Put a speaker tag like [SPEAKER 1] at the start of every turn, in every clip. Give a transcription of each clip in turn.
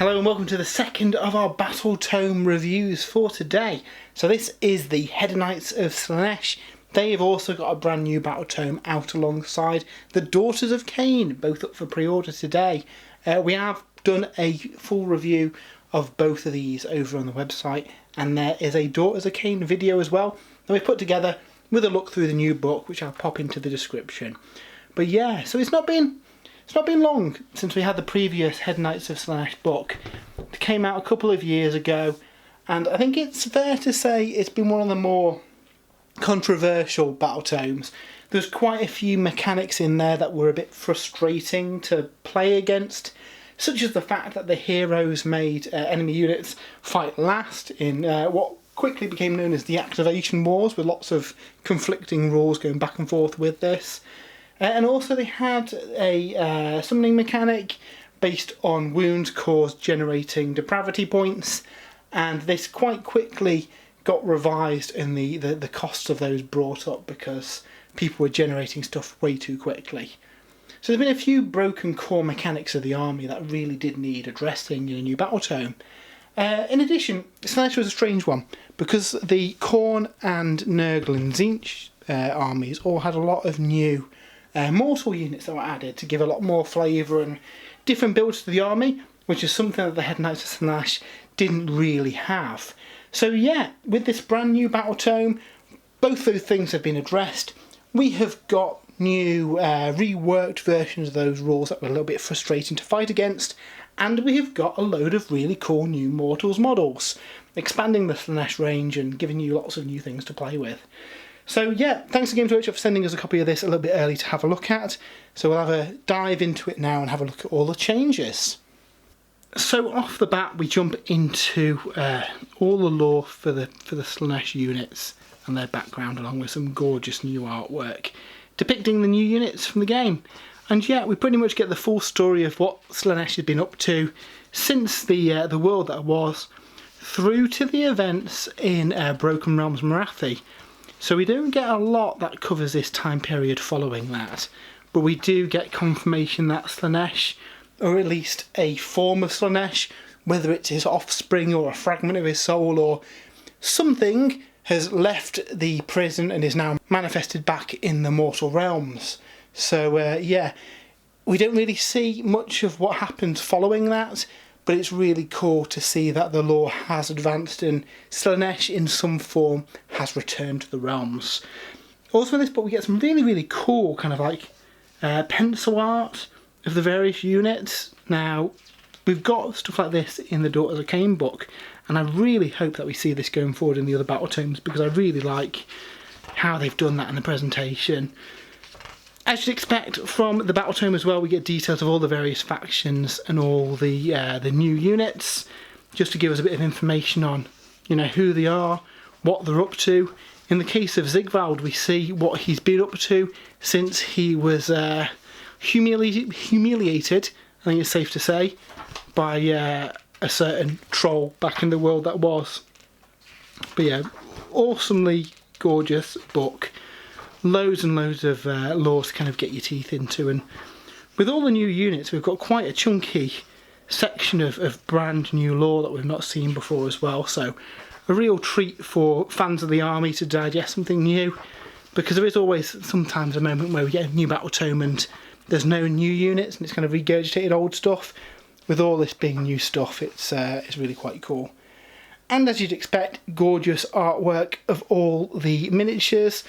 [SPEAKER 1] Hello and welcome to the second of our Battletome reviews for today. So this is the Hedonites of Slaanesh. They have also got a brand new Battletome out alongside the Daughters of Cain, both up for pre-order today. We have done a full review of both of these over on the website, and there is a Daughters of Cain video as well that we've put together with a look through the new book, which I'll pop into the description. But yeah, so it's not been long since we had the previous Hedonites of Slaanesh book. It came out a couple of years ago, and I think it's fair to say it's been one of the more controversial Battletomes. There's quite a few mechanics in there that were a bit frustrating to play against, such as the fact that the heroes made enemy units fight last in what quickly became known as the Activation Wars, with lots of conflicting rules going back and forth with this. And also they had a summoning mechanic based on wounds caused generating Depravity points, and this quite quickly got revised and the cost of those brought up because people were generating stuff way too quickly. So there's been a few broken core mechanics of the army that really did need addressing in a new Battletome. In addition, Slaanesh was a strange one because the Khorne and Nurgle and Tzeentch armies all had a lot of new mortal units that were added to give a lot more flavour and different builds to the army, which is something that the Hedonites of Slaanesh didn't really have. So yeah, with this brand new Battletome, both those things have been addressed. We have got new reworked versions of those rules that were a little bit frustrating to fight against, and we have got a load of really cool new Mortals models, expanding the Slaanesh range and giving you lots of new things to play with. So yeah, thanks to Games Workshop for sending us a copy of this a little bit early to have a look at. So we'll have a dive into it now and have a look at all the changes. So off the bat we jump into all the lore for the Slaanesh units and their background, along with some gorgeous new artwork depicting the new units from the game. And yeah, we pretty much get the full story of what Slaanesh has been up to since the world that was, through to the events in Broken Realms Morathi. So we don't get a lot that covers this time period following that, but we do get confirmation that Slaanesh, or at least a form of Slaanesh, whether it's his offspring or a fragment of his soul or something, has left the prison and is now manifested back in the mortal realms. So yeah, we don't really see much of what happens following that, but it's really cool to see that the lore has advanced and Slaanesh in some form has returned to the realms. Also in this book we get some really cool kind of like pencil art of the various units. Now we've got stuff like this in the Daughters of Cain book, and I really hope that we see this going forward in the other Battletomes because I really like how they've done that in the presentation. As you'd expect from the Battletome as well, we get details of all the various factions and all the new units, just to give us a bit of information on, you know, who they are, what they're up to. In the case of Sigvald, we see what he's been up to since he was humiliated, I think it's safe to say, by a certain troll back in the world that was. But yeah, awesomely gorgeous book. Loads and loads of lore to kind of get your teeth into, and with all the new units we've got quite a chunky section of brand new lore that we've not seen before as well, so a real treat for fans of the army to digest something new, because there is always sometimes a moment where we get a new Battletome and there's no new units and it's kind of regurgitated old stuff. With all this being new stuff, it's really quite cool. And as you'd expect, gorgeous artwork of all the miniatures,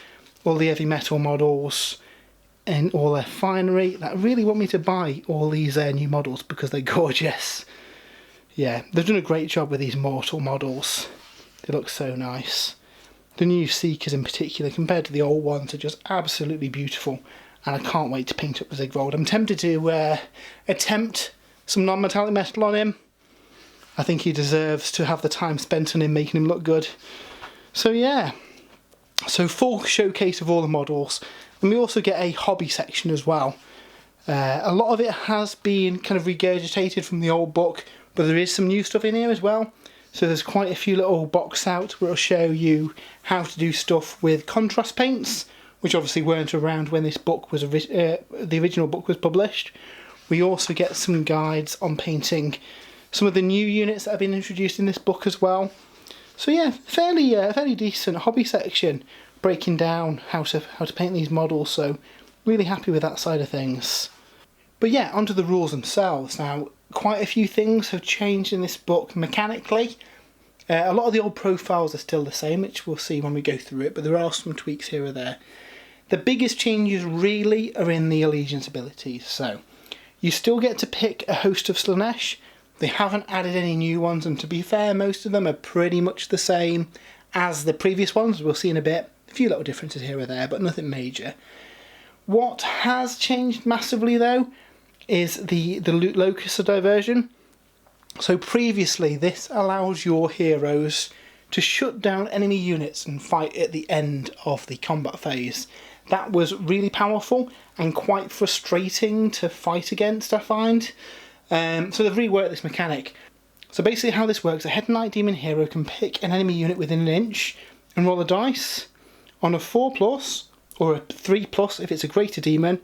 [SPEAKER 1] all the heavy metal models and all their finery that really want me to buy all these new models because they're gorgeous. Yeah, they've done a great job with these mortal models. They look so nice. The new Seekers in particular, compared to the old ones, are just absolutely beautiful, and I can't wait to paint up the Sigvald. I'm tempted to attempt some non-metallic metal on him. I think he deserves to have the time spent on him making him look good. So yeah. So full showcase of all the models, and we also get a hobby section as well. A lot of it has been kind of regurgitated from the old book, but there is some new stuff in here as well. So there's quite a few little box out where it'll show you how to do stuff with contrast paints, which obviously weren't around when this book was the original book was published. We also get some guides on painting some of the new units that have been introduced in this book as well. So yeah, fairly decent hobby section, breaking down how to paint these models, so really happy with that side of things. But yeah, onto the rules themselves. Now, quite a few things have changed in this book mechanically. A lot of the old profiles are still the same, which we'll see when we go through it, but there are some tweaks here or there. The biggest changes really are in the allegiance abilities. So you still get to pick a host of Slaanesh. They haven't added any new ones, and to be fair, most of them are pretty much the same as the previous ones. We'll see in a bit. A few little differences here or there, but nothing major. What has changed massively though is the loot locus of diversion. So previously this allows your heroes to shut down enemy units and fight at the end of the combat phase. That was really powerful and quite frustrating to fight against, I find. So they've reworked this mechanic. So basically how this works, a Hedonite demon hero can pick an enemy unit within an inch and roll a dice. On a 4+ or a 3+ if it's a greater demon,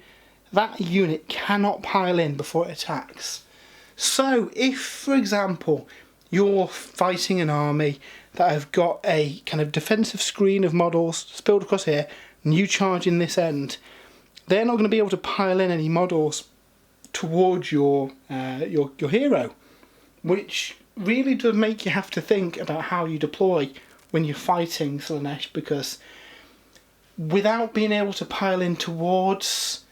[SPEAKER 1] that unit cannot pile in before it attacks. So if, for example, you're fighting an army that have got a kind of defensive screen of models spilled across here, and you charge in this end, they're not going to be able to pile in any models towards your hero, which really does make you have to think about how you deploy when you're fighting Slaanesh, because without being able to pile in towards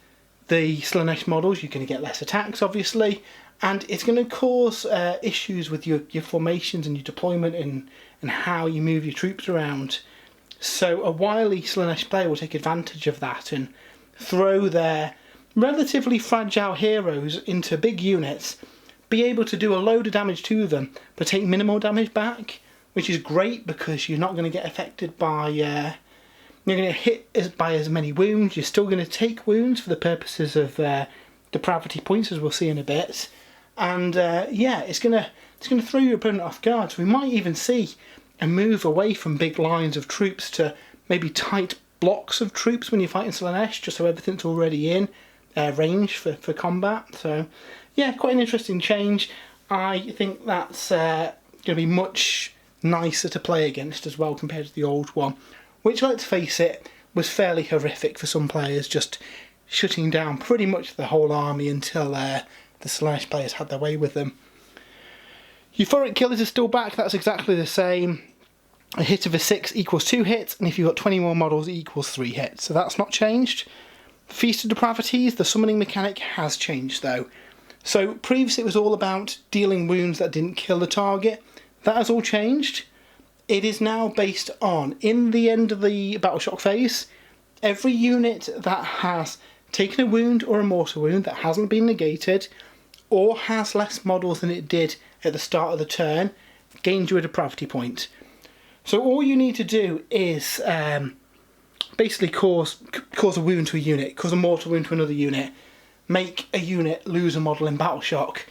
[SPEAKER 1] the Slaanesh models, you're going to get less attacks, obviously, and it's going to cause issues with your formations and your deployment and how you move your troops around. So a wily Slaanesh player will take advantage of that and throw their relatively fragile heroes into big units, be able to do a load of damage to them, but take minimal damage back, which is great because you're not going to get affected by... you're going to hit by as many wounds. You're still going to take wounds for the purposes of Depravity points, as we'll see in a bit. And yeah, it's going to throw your opponent off guard. So we might even see a move away from big lines of troops to maybe tight blocks of troops when you're fighting Slaanesh, just so everything's already in range for combat. So yeah, quite an interesting change. I think that's going to be much nicer to play against as well compared to the old one, which, let's face it, was fairly horrific for some players, just shutting down pretty much the whole army until the Slaanesh players had their way with them. Euphoric Killers is still back. That's exactly the same. A hit of a 6 equals 2 hits, and if you've got 20 more models, it equals 3 hits. So that's not changed. Feast of Depravities, the summoning mechanic has changed though. So previously it was all about dealing wounds that didn't kill the target. That has all changed. It is now based on, in the end of the Battle Shock phase, every unit that has taken a wound or a mortal wound that hasn't been negated, or has less models than it did at the start of the turn, gains you a Depravity point. So all you need to do is basically cause a wound to a unit, cause a mortal wound to another unit, make a unit lose a model in Battle Shock.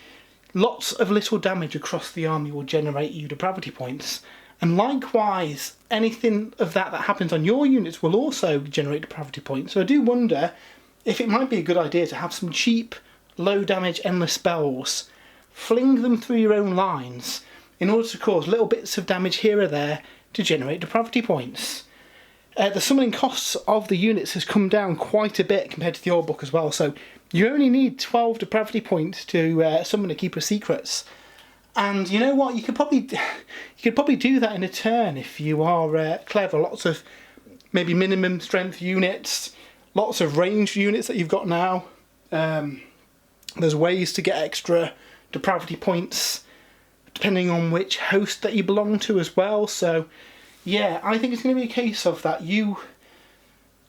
[SPEAKER 1] Lots of little damage across the army will generate you Depravity points. And likewise, anything of that happens on your units will also generate Depravity points. So I do wonder if it might be a good idea to have some cheap, low damage, endless spells, fling them through your own lines in order to cause little bits of damage here or there to generate Depravity points. The summoning costs of the units has come down quite a bit compared to the old book as well, so you only need 12 Depravity points to summon a Keeper of Secrets. And you know what, you could probably do that in a turn if you are clever. Lots of maybe minimum strength units, lots of ranged units that you've got now. There's ways to get extra Depravity points depending on which host that you belong to as well. So yeah, I think it's going to be a case of that you're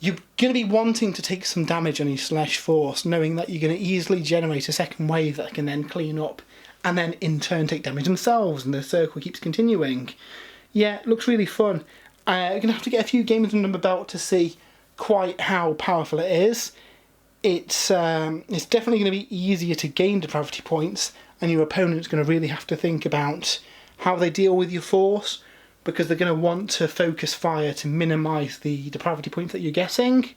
[SPEAKER 1] going to be wanting to take some damage on your Slaanesh force, knowing that you're going to easily generate a second wave that can then clean up and then in turn take damage themselves, and the circle keeps continuing. Yeah, it looks really fun. I'm going to have to get a few games under my belt to see quite how powerful it is. It's definitely going to be easier to gain Depravity points, and your opponent's going to really have to think about how they deal with your force, because they're going to want to focus fire to minimise the Depravity points that you're getting.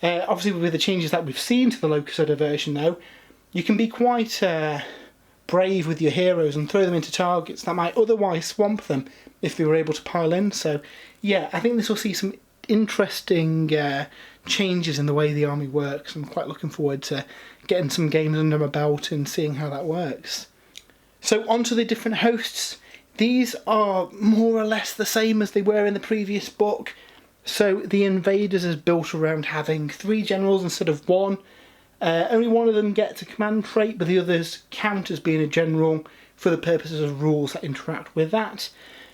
[SPEAKER 1] Obviously with the changes that we've seen to the Locus of Diversion though, you can be quite brave with your heroes and throw them into targets that might otherwise swamp them if they were able to pile in. So yeah, I think this will see some interesting changes in the way the army works. I'm quite looking forward to getting some games under my belt and seeing how that works. So onto the different hosts. These are more or less the same as they were in the previous book. So the Invaders is built around having 3 generals instead of 1. Only one of them gets a command trait, but the others count as being a general for the purposes of rules that interact with that.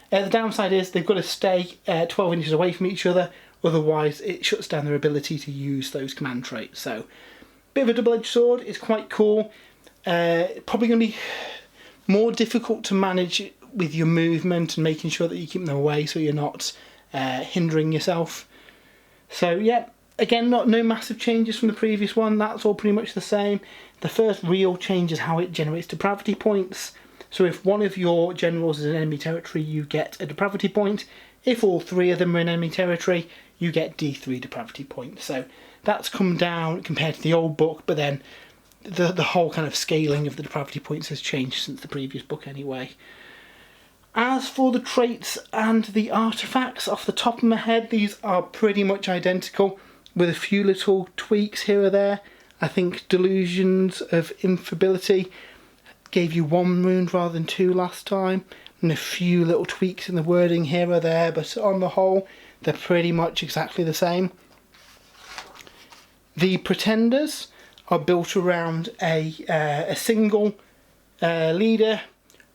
[SPEAKER 1] The downside is they've got to stay 12 inches away from each other, otherwise it shuts down their ability to use those command traits. So, bit of a double-edged sword, it's quite cool. Probably going to be more difficult to manage with your movement and making sure that you keep them away so you're not hindering yourself. So yeah, again, no massive changes from the previous one, that's all pretty much the same. The first real change is how it generates depravity points. So if one of your generals is in enemy territory, you get a depravity point. If all 3 of them are in enemy territory, you get D3 depravity points. So that's come down compared to the old book, but then the whole kind of scaling of the depravity points has changed since the previous book anyway. As for the traits and the artifacts, off the top of my head, these are pretty much identical, with a few little tweaks here or there. I think Delusions of Infability gave you 1 wound rather than 2 last time, and a few little tweaks in the wording here or there, but on the whole, they're pretty much exactly the same. The Pretenders are built around a single leader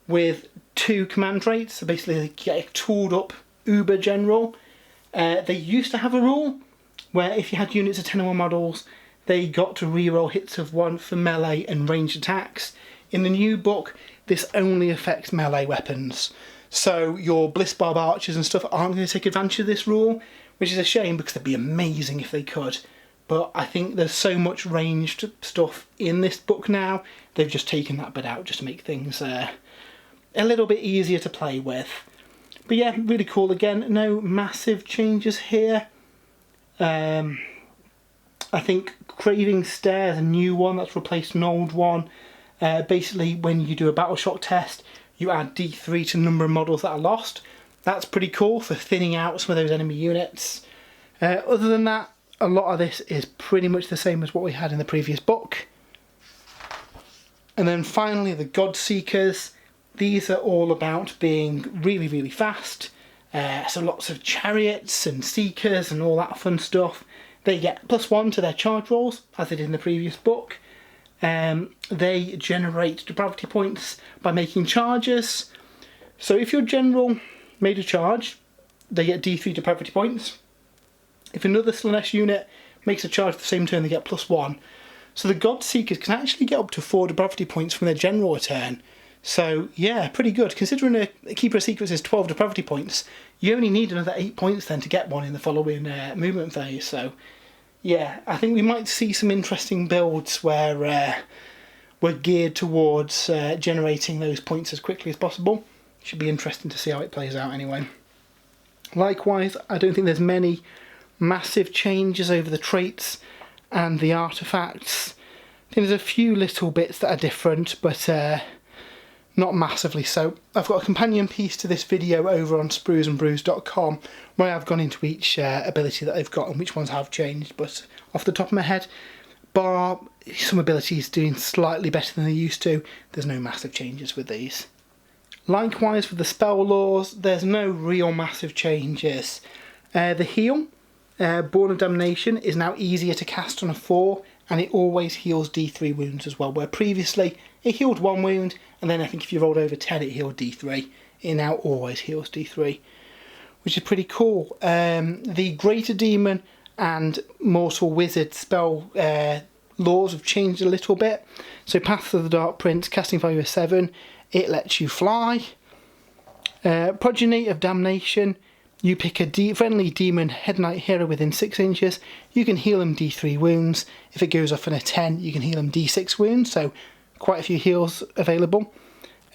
[SPEAKER 1] with 2 command traits, so basically they get a tooled up uber general. They used to have a rule where if you had units of 10 or more models, they got to reroll hits of 1 for melee and ranged attacks. In the new book, this only affects melee weapons. So your Blissbarb archers and stuff aren't going to take advantage of this rule, which is a shame because they'd be amazing if they could. But I think there's so much ranged stuff in this book now, they've just taken that bit out just to make things a little bit easier to play with. But yeah, really cool. Again, no massive changes here. I think Craving Stare is a new one that's replaced an old one. Basically, when you do a battle shock test, you add D3 to the number of models that are lost. That's pretty cool for thinning out some of those enemy units. Other than that, a lot of this is pretty much the same as what we had in the previous book. And then finally, the God Seekers. These are all about being really, really fast. So lots of chariots and seekers and all that fun stuff. They get +1 to their charge rolls, as they did in the previous book. They generate depravity points by making charges. So if your general made a charge, they get D3 depravity points. If another Slaanesh unit makes a charge the same turn, they get +1. So the God Seekers can actually get up to 4 depravity points from their general return. So yeah, pretty good. Considering a Keeper of Secrets is 12 depravity points, you only need another 8 points then to get one in the following movement phase. So yeah, I think we might see some interesting builds where we're geared towards generating those points as quickly as possible. Should be interesting to see how it plays out anyway. Likewise, I don't think there's many massive changes over the traits and the artifacts. I think there's a few little bits that are different, but not massively so. I've got a companion piece to this video over on spruesandbrews.com where I've gone into each ability that they've got and which ones have changed, but off the top of my head, bar some abilities doing slightly better than they used to, there's no massive changes with these. Likewise with the spell laws, there's no real massive changes. The heal, Born of Damnation, is now easier to cast on a 4, and it always heals D3 wounds as well, where previously it healed 1 wound, and then I think if you rolled over 10 it healed D3. It now always heals D3, which is pretty cool. The Greater Demon and Mortal Wizard spell laws have changed a little bit. So Path of the Dark Prince, casting value of 7, it lets you fly. Progeny of Damnation, you pick a friendly demon Hedonite hero within 6 inches, you can heal him D3 wounds. If it goes off in a 10, you can heal him D6 wounds, so quite a few heals available.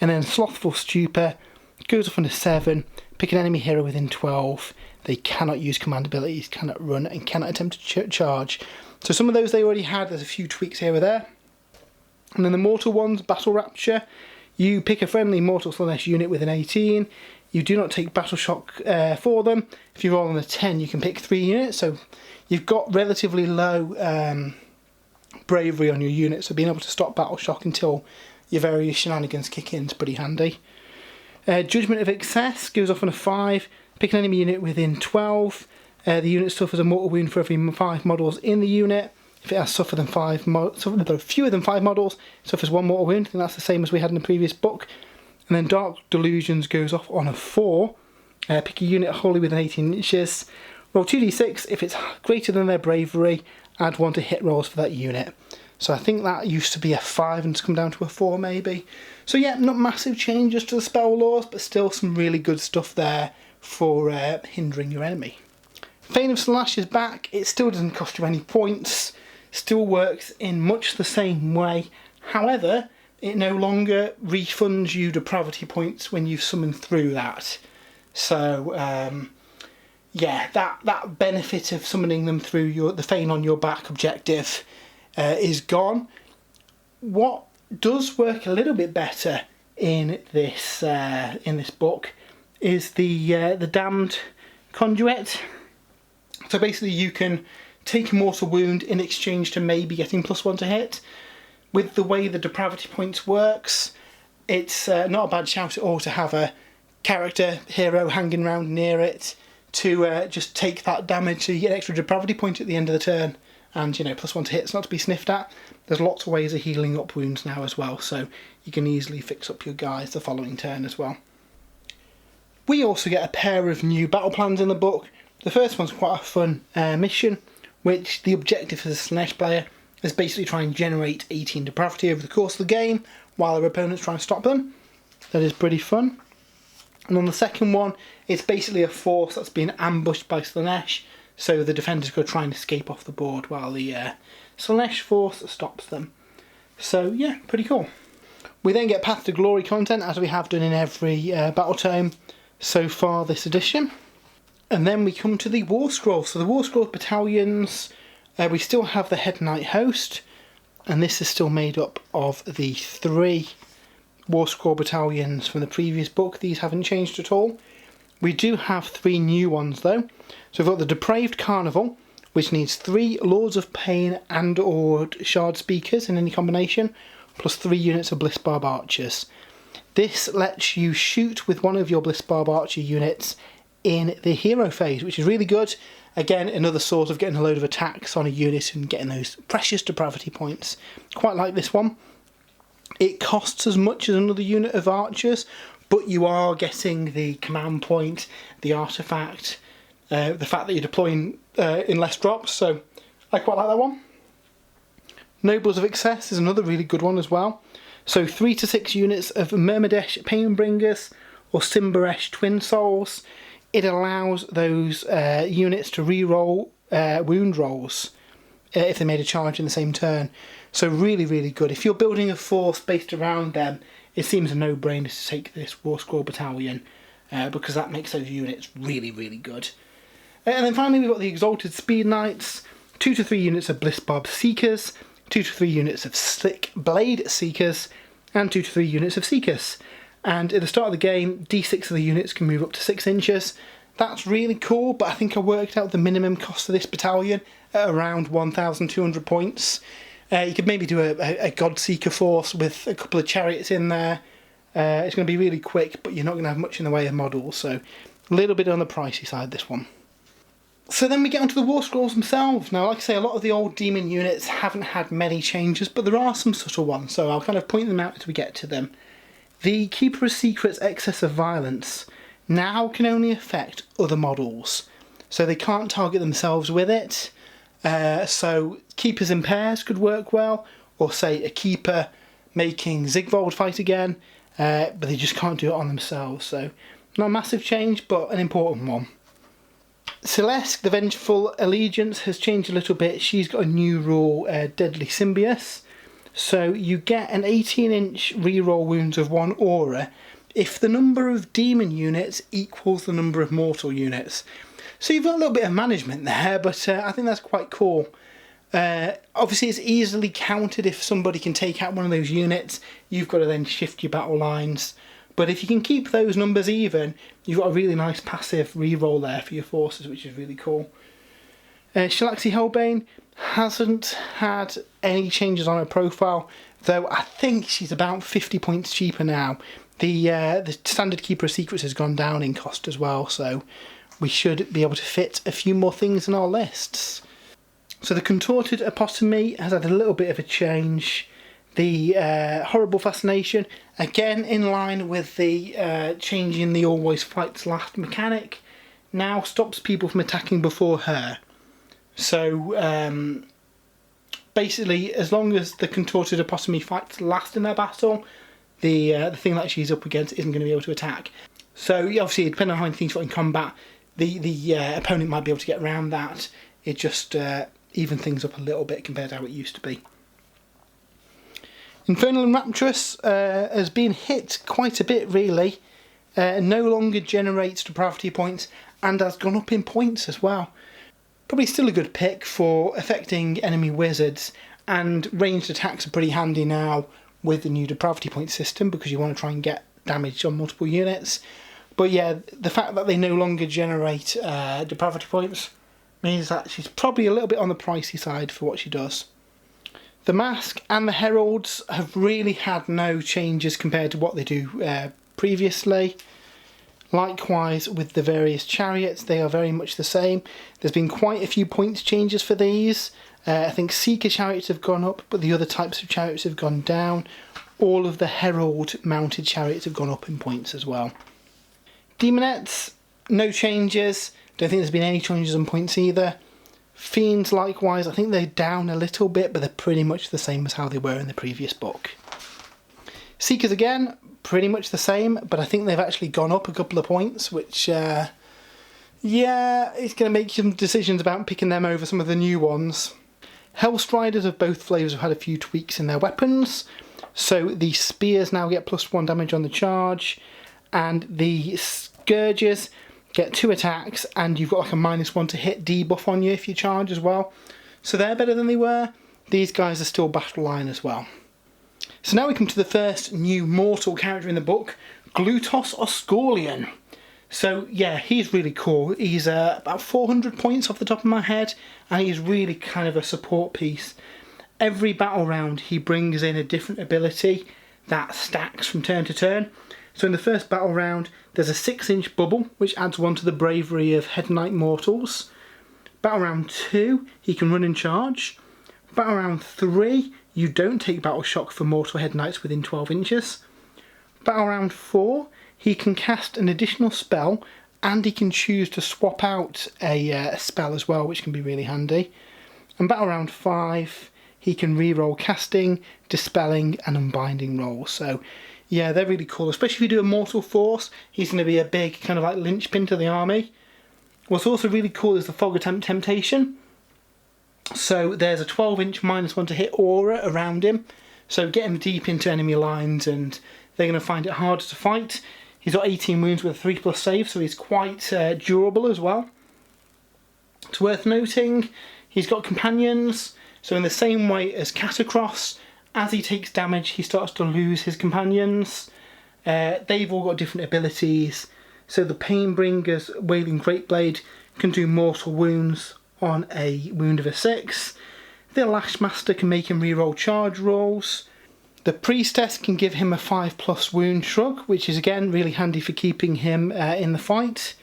[SPEAKER 1] And then Slothful Stupor goes off on a 7, pick an enemy hero within 12, they cannot use command abilities, cannot run, and cannot attempt to charge. So some of those they already had, there's a few tweaks here or there. And then the mortal ones, Battle Rapture, You pick a friendly Mortal Slaanesh unit with an 18. You do not take Battle Shock for them. If you roll on a 10, you can pick 3 units, so you've got relatively low bravery on your unit, so being able to stop Battle Shock until your various shenanigans kick in is pretty handy. Judgment of Excess goes off on a 5. Pick an enemy unit within 12. The unit suffers a mortal wound for every 5 models in the unit. If it has fewer than 5 models, it suffers 1 mortal wound. I think that's the same as we had in the previous book. And then Dark Delusions goes off on a 4. Pick a unit wholly within 18 inches. Roll 2d6. If it's greater than their bravery, add 1 to hit rolls for that unit. So I think that used to be a 5 and it's come down to a 4 maybe. So yeah, not massive changes to the spell laws, but still some really good stuff there for hindering your enemy. Thane of Slaanesh is back. It still doesn't cost you any points. Still works in much the same way. However, it no longer refunds you Depravity points when you've summoned through that. So yeah, that benefit of summoning them through the Thane on your back objective is gone. What does work a little bit better in this book is the Damned Conduit. So basically you can take a mortal wound in exchange to maybe getting +1 to hit. With the way the Depravity points works, it's not a bad shout at all to have a character, hero, hanging around near it to just take that damage, so you get an extra Depravity point at the end of the turn. And, you know, +1 to hit is not to be sniffed at. There's lots of ways of healing up wounds now as well, so you can easily fix up your guys the following turn as well. We also get a pair of new battle plans in the book. The first one's quite a fun mission, which the objective for the Slaanesh player is basically try and generate 18 Depravity over the course of the game while their opponents try and stop them. That is pretty fun. And on the second one, it's basically a force that's been ambushed by Slaanesh, so the defenders go try and escape off the board while the Slaanesh force stops them. So yeah, pretty cool. We then get Path to Glory content, as we have done in every Battletome so far this edition. And then we come to the Warscroll. So the Warscroll battalions, we still have the Hedonite host, and this is still made up of the 3 Warscroll battalions from the previous book. These haven't changed at all. We do have 3 new ones though. So we've got the Depraved Carnival, which needs 3 Lords of Pain and or Shard Speakers in any combination, plus 3 units of Bliss Barb Archers. This lets you shoot with one of your Bliss Barb Archer units in the hero phase, which is really good. Again, another source of getting a load of attacks on a unit and getting those precious Depravity points. Quite like this one. It costs as much as another unit of archers, but you are getting the command point, the artifact, the fact that you're deploying in less drops, so I quite like that one. Nobles of Excess is another really good one as well. So 3 to 6 units of Myrmidesh Painbringers or Simbaresh Twin Souls. It allows those units to re-roll wound rolls if they made a charge in the same turn. So really, really good. If you're building a force based around them, it seems a no-brainer to take this Warscroll battalion because that makes those units really, really good. And then finally we've got the Exalted Speed Knights, 2 to 3 units of Bliss Barb Seekers, 2 to 3 units of Slick Blade Seekers, and 2 to 3 units of Seekers. And at the start of the game, D6 of the units can move up to 6 inches. That's really cool, but I think I worked out the minimum cost of this battalion at around 1,200 points. You could maybe do a Godseeker force with a couple of chariots in there. It's going to be really quick, but you're not going to have much in the way of models, so a little bit on the pricey side, this one. So then we get onto the Warscrolls themselves. Now, like I say, a lot of the old demon units haven't had many changes, but there are some subtle ones, so I'll kind of point them out as we get to them. The Keeper of Secrets Excess of Violence now can only affect other models, so they can't target themselves with it. So Keepers in pairs could work well, or say a Keeper making Zigvold fight again, but they just can't do it on themselves, so not a massive change, but an important one. Celeste, the Vengeful Allegiance, has changed a little bit. She's got a new rule, Deadly Symbios. So you get an 18-inch reroll wounds of 1 aura if the number of demon units equals the number of mortal units. So you've got a little bit of management there, but I think that's quite cool. Obviously it's easily countered if somebody can take out one of those units. You've got to then shift your battle lines. But if you can keep those numbers even, you've got a really nice passive reroll there for your forces, which is really cool. Shalaxi Hellbane hasn't had any changes on her profile, though I think she's about 50 points cheaper now. The standard Keeper of Secrets has gone down in cost as well, so we should be able to fit a few more things in our lists. So the Contorted Apotome has had a little bit of a change. The Horrible Fascination, again in line with the change in the Always Fights Last mechanic, now stops people from attacking before her. So basically, as long as the Contorted Apotome fights last in their battle, the thing that she's up against isn't going to be able to attack. So obviously, depending on how things got in combat, the opponent might be able to get around that. It just evens things up a little bit compared to how it used to be. Infernal and Rapturous has been hit quite a bit, really. No longer generates Depravity points and has gone up in points as well. Probably still a good pick for affecting enemy wizards, and ranged attacks are pretty handy now with the new Depravity point system because you want to try and get damage on multiple units. But yeah, the fact that they no longer generate Depravity points means that she's probably a little bit on the pricey side for what she does. The Mask and the Heralds have really had no changes compared to what they do previously. Likewise with the various chariots, they are very much the same. There's been quite a few points changes for these. I think Seeker chariots have gone up, but the other types of chariots have gone down. All of the Herald mounted chariots have gone up in points as well. Demonettes, no changes. Don't think there's been any changes on points either. Fiends, likewise, I think they're down a little bit, but they're pretty much the same as how they were in the previous book. Seekers again, pretty much the same, but I think they've actually gone up a couple of points, which, yeah, it's going to make some decisions about picking them over some of the new ones. Hellstriders of both flavours have had a few tweaks in their weapons, so the spears now get +1 damage on the charge, and the Scourges get 2 attacks, and you've got like a -1 to hit debuff on you if you charge as well. So they're better than they were. These guys are still battle line as well. So now we come to the first new mortal character in the book, Glutos Oscorlion. So yeah, he's really cool. He's about 400 points off the top of my head, and he's really kind of a support piece. Every battle round he brings in a different ability that stacks from turn to turn. So in the first battle round, there's a 6-inch bubble, which adds 1 to the bravery of Hedonite mortals. Battle round 2, he can run and charge. Battle round 3, you don't take battle shock for mortal Hedonites within 12 inches. Battle round 4, he can cast an additional spell, and he can choose to swap out a spell as well, which can be really handy. And battle round 5, he can reroll casting, dispelling, and unbinding rolls. So yeah, they're really cool, especially if you do a mortal force. He's going to be a big kind of like linchpin to the army. What's also really cool is the Fog Attempt Temptation. So there's a 12-inch -1 to hit aura around him, so get him deep into enemy lines and they're going to find it harder to fight. He's got 18 wounds with a 3+ save, so he's quite durable as well. It's worth noting he's got companions, so in the same way as Catacross, as he takes damage, he starts to lose his companions. They've all got different abilities. So the Painbringer's Wailing Greatblade can do mortal wounds on a wound of a 6. The Lashmaster can make him reroll charge rolls. The Priestess can give him a 5+ wound shrug, which is again really handy for keeping him in the fight.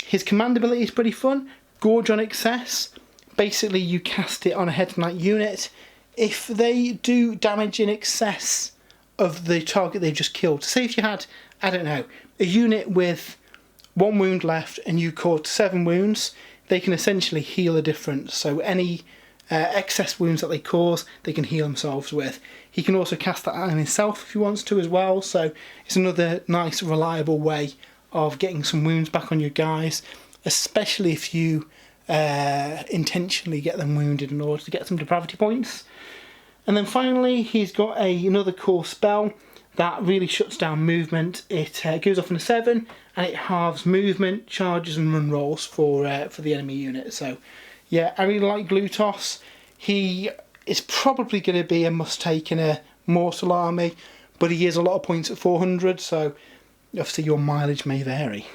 [SPEAKER 1] His command ability is pretty fun. Gorge on Excess. Basically you cast it on a Hedonite unit. If they do damage in excess of the target they've just killed, say if you had, I don't know, a unit with 1 wound left and you caused 7 wounds, they can essentially heal a difference. So any excess wounds that they cause, they can heal themselves with. He can also cast that on himself if he wants to as well, so it's another nice reliable way of getting some wounds back on your guys, especially if you intentionally get them wounded in order to get some depravity points. And then finally he's got another cool spell that really shuts down movement. It goes off on a 7 and it halves movement, charges and run rolls for the enemy unit. So yeah, I really like Glutos. He is probably going to be a must-take in a mortal army, but he is a lot of points at 400, so obviously your mileage may vary.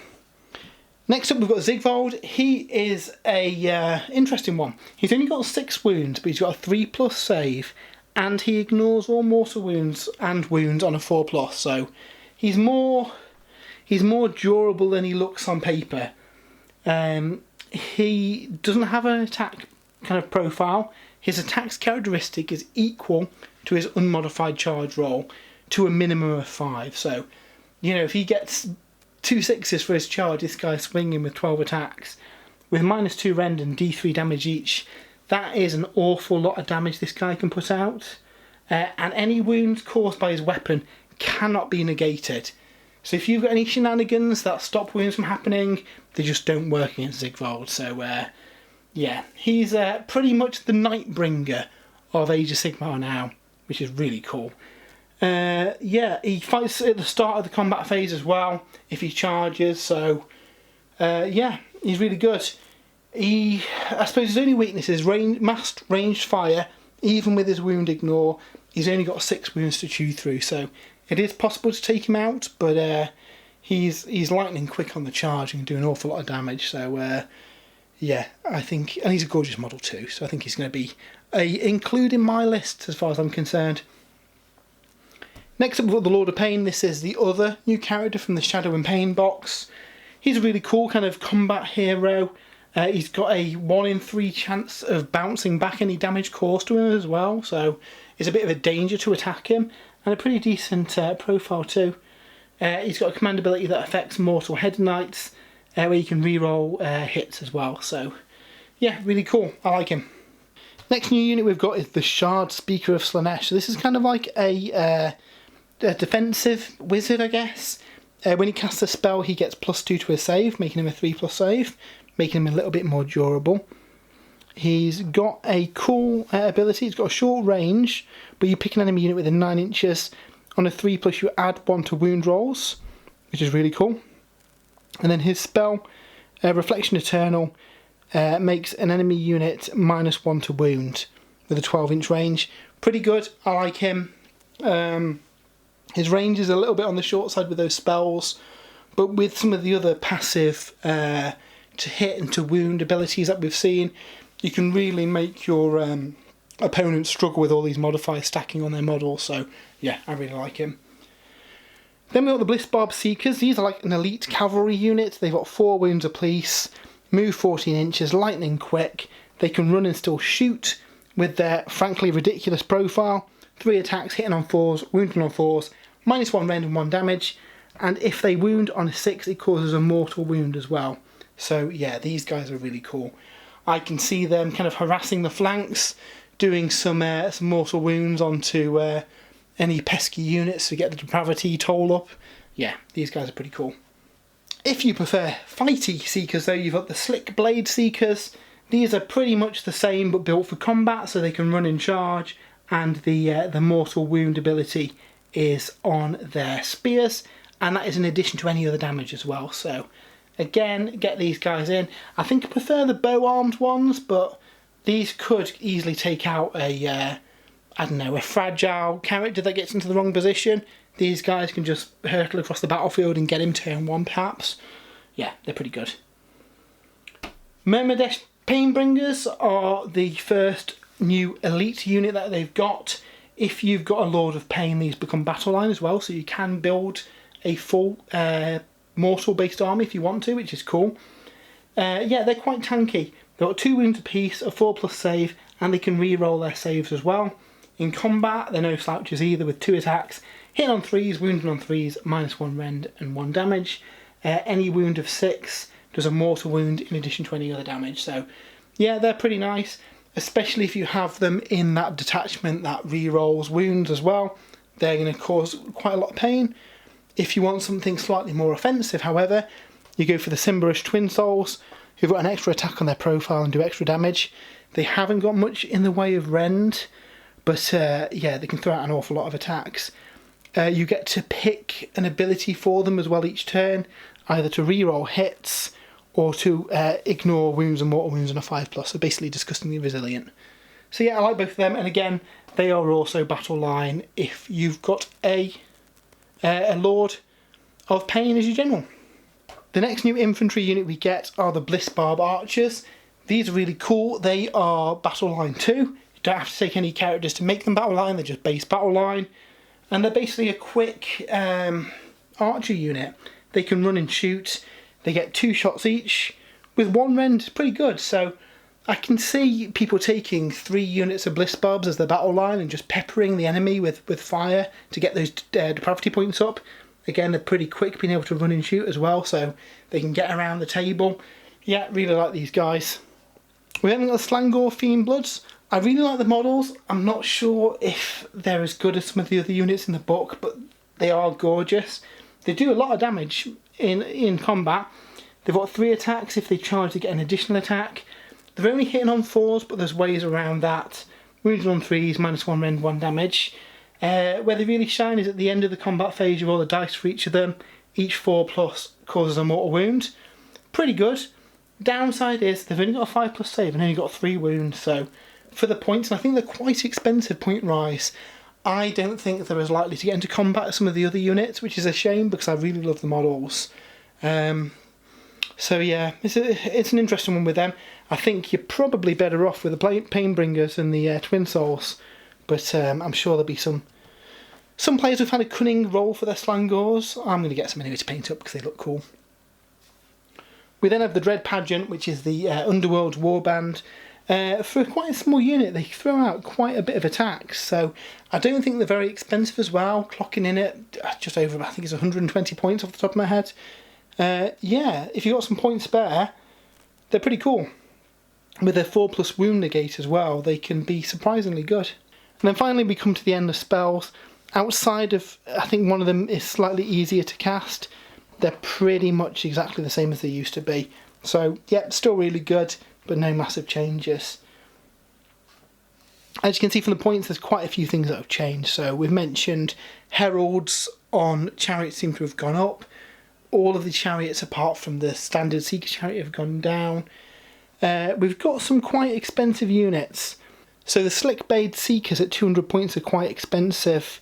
[SPEAKER 1] Next up we've got Sigvald. He is a interesting one. He's only got 6 wounds, but he's got a 3+ save, and he ignores all mortal wounds and wounds on a 4+, so he's more durable than he looks on paper. He doesn't have an attack kind of profile. His attack's characteristic is equal to his unmodified charge roll to a minimum of 5. So, you know, if he gets 2 6s for his charge, this guy's swinging with 12 attacks. With -2 rend and D3 damage each, that is an awful lot of damage this guy can put out. And any wounds caused by his weapon cannot be negated. So if you've got any shenanigans that stop wounds from happening, they just don't work against Sigvald. So, yeah, he's pretty much the Nightbringer of Age of Sigmar now, which is really cool. Yeah, he fights at the start of the combat phase as well, if he charges, so yeah, he's really good. I suppose his only weakness is massed ranged fire. Even with his wound ignore, he's only got 6 wounds to chew through, so it is possible to take him out, but he's lightning quick on the charge and can do an awful lot of damage, so yeah, I think, and he's a gorgeous model too, so I think he's going to be included in my list as far as I'm concerned. Next up we've got the Lord of Pain. This is the other new character from the Shadow and Pain box. He's a really cool kind of combat hero. He's got a 1 in 3 chance of bouncing back any damage caused to him as well, so it's a bit of a danger to attack him, and a pretty decent profile too. He's got a command ability that affects mortal Hedonites, where you can reroll hits as well, so yeah, really cool. I like him. Next new unit we've got is the Shard Speaker of Slaanesh. So this is kind of like a defensive wizard, I guess. When he casts a spell, he gets +2 to his save, making him a 3+ save, making him a little bit more durable. He's got a cool ability. He's got a short range, but you pick an enemy unit within 9 inches. On a 3+, you add 1 to wound rolls, which is really cool. And then his spell, Reflection Eternal, makes an enemy unit -1 to wound with a 12-inch range. Pretty good. I like him. His range is a little bit on the short side with those spells, but with some of the other passive to hit and to wound abilities that we've seen, you can really make your opponent struggle with all these modifiers stacking on their models. So yeah, I really like him. Then we've got the Blissbarb Seekers. These are like an elite cavalry unit. They've got 4 wounds apiece, move 14 inches, lightning quick. They can run and still shoot with their frankly ridiculous profile. 3 attacks, hitting on 4s, wounding on 4s, -1 rend and 1 damage. And if they wound on a 6, it causes a mortal wound as well. So yeah, these guys are really cool. I can see them kind of harassing the flanks, doing some mortal wounds onto any pesky units to get the Depravity toll up. Yeah, these guys are pretty cool. If you prefer fighty Seekers though, you've got the Slick Blade Seekers. These are pretty much the same but built for combat, so they can run and charge, and the mortal wound ability is on their spears, and that is in addition to any other damage as well. So again, get these guys in. I think I prefer the bow armed ones, but these could easily take out a I don't know, a fragile character that gets into the wrong position. These guys can just hurtle across the battlefield and get him turn 1 perhaps. Yeah, they're pretty good. Myrmidesh Painbringers are the first new elite unit that they've got. If you've got a Lord of Pain, these become battle line as well, so you can build a full mortal based army if you want to, which is cool. Yeah, they're quite tanky. They've got 2 wounds apiece, a 4+ save, and they can re-roll their saves as well. In combat, they're no slouches either, with 2 attacks, hitting on 3s, wounding on 3s, -1 rend and 1 damage. Any wound of 6 does a mortal wound in addition to any other damage. So yeah, they're pretty nice, especially if you have them in that detachment that re-rolls wounds as well. They're going to cause quite a lot of pain. If you want something slightly more offensive, however, you go for the Simberish Twin Souls, who've got an extra attack on their profile and do extra damage. They haven't got much in the way of rend, but yeah, they can throw out an awful lot of attacks. You get to pick an ability for them as well each turn, either to reroll hits or to ignore wounds and mortal wounds on a 5+, so basically disgustingly resilient. So yeah, I like both of them, and again, they are also battle line if you've got a Lord of Pain as your general. The next new infantry unit we get are the Blissbarb Archers. These are really cool. They are battle line 2. You don't have to take any characters to make them battle line, they're just base battle line. And they're basically a quick archer unit. They can run and shoot. They get 2 shots each. With 1 rend, it's pretty good. So I can see people taking 3 units of Blissbarbs as their battle line and just peppering the enemy with fire to get those depravity points up. Again, they're pretty quick being able to run and shoot as well, so they can get around the table. Yeah, really like these guys. We then got the Slangor Fiendbloods. I really like the models. I'm not sure if they're as good as some of the other units in the book, but they are gorgeous. They do a lot of damage in combat. They've got 3 attacks if they charge to get an additional attack. They're only hitting on 4s, but there's ways around that. Wounded on 3s, -1 rend, 1 damage. Where they really shine is at the end of the combat phase. You roll the dice for each of them. Each 4+ causes a mortal wound. Pretty good. Downside is they've only got a 5+ save and only got 3 wounds, so for the points, and I think they're quite expensive point rise, I don't think they're as likely to get into combat as some of the other units, which is a shame because I really love the models. So yeah, it's an interesting one with them. I think you're probably better off with the Painbringers and the Twin Souls, but I'm sure there'll be some players who've had a cunning role for their Slangors. I'm going to get some anyway to paint up because they look cool. We then have the Dread Pageant, which is the Underworld Warband. For quite a small unit, they throw out quite a bit of attacks, so I don't think they're very expensive as well, clocking in at just over, I think it's 120 points off the top of my head. Yeah, if you've got some points spare, they're pretty cool. With their 4+ wound negate as well, they can be surprisingly good. And then finally we come to the end of spells. Outside of, I think one of them is slightly easier to cast, they're pretty much exactly the same as they used to be. So, yeah, still really good, but no massive changes. As you can see from the points, there's quite a few things that have changed. So we've mentioned heralds on chariots seem to have gone up. All of the chariots apart from the standard Seeker chariot have gone down. We've got some quite expensive units. So the Slickbade Seekers at 200 points are quite expensive,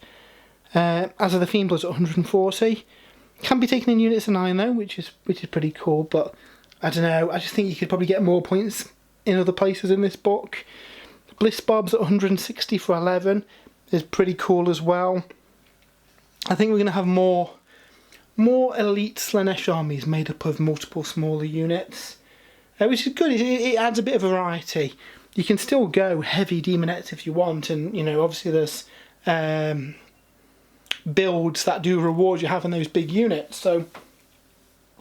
[SPEAKER 1] as are the Fiendbloods at 140. Can be taken in units of 9 though, which is pretty cool, but I don't know, I just think you could probably get more points in other places in this book. Blissbarbs at 160 for 11 is pretty cool as well. I think we're going to have more elite Slaanesh armies made up of multiple smaller units, which is good. It adds a bit of variety. You can still go heavy demonettes if you want, and you know, obviously there's builds that do reward you having those big units. So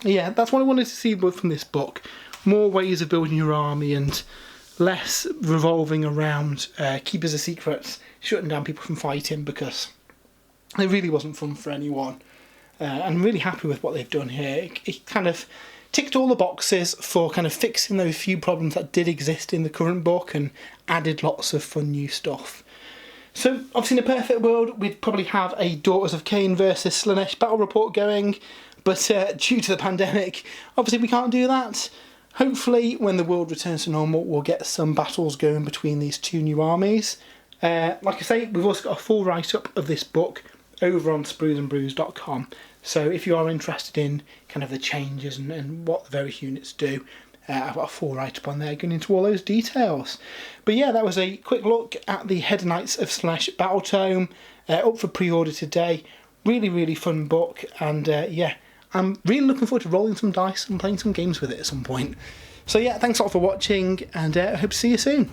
[SPEAKER 1] yeah, that's what I wanted to see from this book. More ways of building your army and less revolving around Keepers of Secrets shutting down people from fighting, because it really wasn't fun for anyone. I'm really happy with what they've done here. It kind of ticked all the boxes for kind of fixing those few problems that did exist in the current book and added lots of fun new stuff. So obviously in a perfect world we'd probably have a Daughters of Cain versus Slaanesh battle report going, but due to the pandemic obviously we can't do that. Hopefully when the world returns to normal we'll get some battles going between these two new armies. Like I say, we've also got a full write-up of this book over on spruesandbrews.com, so if you are interested in kind of the changes and what the various units do, I've got a full write-up on there going into all those details. But yeah, that was a quick look at the Hedonites of Slaanesh Battletome, up for pre-order today. Really fun book, and yeah, I'm really looking forward to rolling some dice and playing some games with it at some point. So yeah, thanks a lot for watching, and I hope to see you soon.